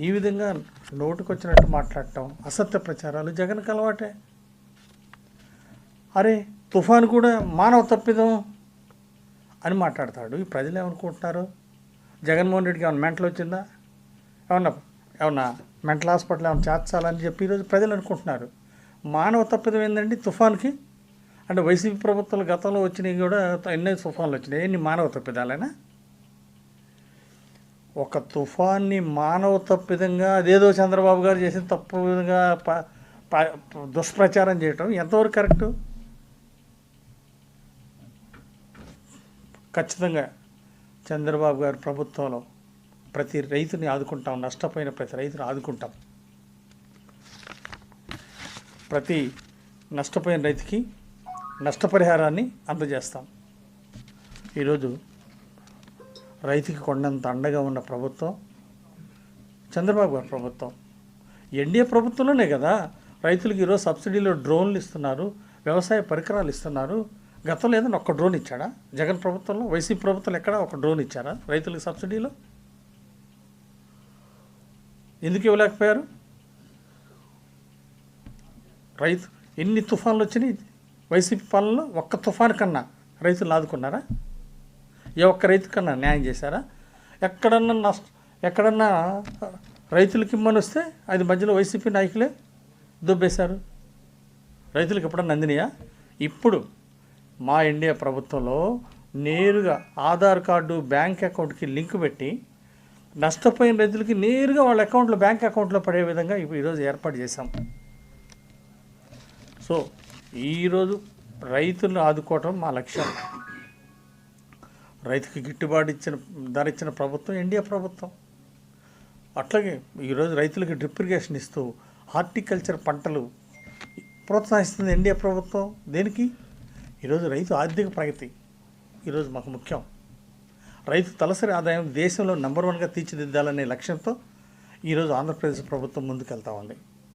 ఈ విధంగా నోటుకొచ్చినట్టు మాట్లాడటం, అసత్య ప్రచారాలు జగన్కి అలవాటే. అరే తుఫాను కూడా మానవ తప్పిదం అని మాట్లాడతాడు. ఈ ప్రజలు ఏమనుకుంటున్నారు? జగన్మోహన్ రెడ్డికి ఏమైనా మెంటల్ వచ్చిందా? ఏమన్నా మెంటల్ హాస్పిటల్ ఏమైనా చేర్చాలని చెప్పి ఈరోజు ప్రజలు అనుకుంటున్నారు. మానవ తప్పిదం ఏంటండి తుఫాన్కి? అంటే వైసీపీ ప్రభుత్వాలు గతంలో వచ్చినాయి కూడా ఎన్నో తుఫాన్లు వచ్చినాయి. ఎన్ని మానవ తప్పిదాలైనా? ఒక తుఫాన్ని మానవ తప్పిదంగా అదేదో చంద్రబాబు గారు చేసిన తప్పు విధంగా దుష్ప్రచారం చేయటం ఎంతవరకు కరెక్టు? ఖచ్చితంగా చంద్రబాబు గారి ప్రభుత్వంలో ప్రతి రైతుని ఆదుకుంటాం, నష్టపోయిన ప్రతి రైతుని ఆదుకుంటాం. ప్రతి నష్టపోయిన రైతుకి నష్టపరిహారాన్ని అందజేస్తాం. ఈరోజు రైతుకి కొండంత అండగా ఉన్న ప్రభుత్వం చంద్రబాబు గారి ప్రభుత్వం. ఎన్డీఏ ప్రభుత్వంలోనే కదా రైతులకు ఈరోజు సబ్సిడీలో డ్రోన్లు ఇస్తున్నారు, వ్యవసాయ పరికరాలు ఇస్తున్నారు. గతంలో ఏదైనా ఒక్క డ్రోన్ ఇచ్చాడా జగన్ ప్రభుత్వంలో? వైసీపీ ప్రభుత్వంలో ఎక్కడ ఒక డ్రోన్ ఇచ్చారా రైతులకు సబ్సిడీలో? ఎందుకు ఇవ్వలేకపోయారు? రైతు ఎన్ని తుఫాన్లు వచ్చినాయి వైసీపీ పాలనలో? ఒక్క తుఫాను కన్నా రైతులు ఆదుకున్నారా? ఏ ఒక్క రైతు కన్నా న్యాయం చేశారా? ఎక్కడన్నా రైతులకి ఇమ్మని వస్తే అది మధ్యలో వైసీపీ నాయకులే దుబ్బేశారు. రైతులకు ఎప్పుడన్నా అందినాయా? ఇప్పుడు మా ఇండియా ప్రభుత్వంలో నేరుగా ఆధార్ కార్డు బ్యాంక్ అకౌంట్కి లింక్ పెట్టి నష్టపోయిన రైతులకి నేరుగా వాళ్ళ అకౌంట్లో బ్యాంక్ అకౌంట్లో పడే విధంగా ఈరోజు ఏర్పాటు చేశాం. సో ఈరోజు రైతులను ఆదుకోవటం మా లక్ష్యం. రైతుకి గిట్టుబాటు ధర ఇచ్చిన ప్రభుత్వం ఇండియా ప్రభుత్వం. అట్లాగే ఈరోజు రైతులకి డ్రిప్ ఇరిగేషన్ ఇస్తూ హార్టికల్చర్ పంటలు ప్రోత్సహిస్తుంది ఇండియా ప్రభుత్వం. దేనికి? ఈరోజు రైతు ఆర్థిక ప్రగతి ఈరోజు మాకు ముఖ్యం. రైతు తలసరి ఆదాయం దేశంలో నెంబర్ 1గా తీర్చిదిద్దాలనే లక్ష్యంతో ఈరోజు ఆంధ్రప్రదేశ్ ప్రభుత్వం ముందుకెళ్తా ఉంది.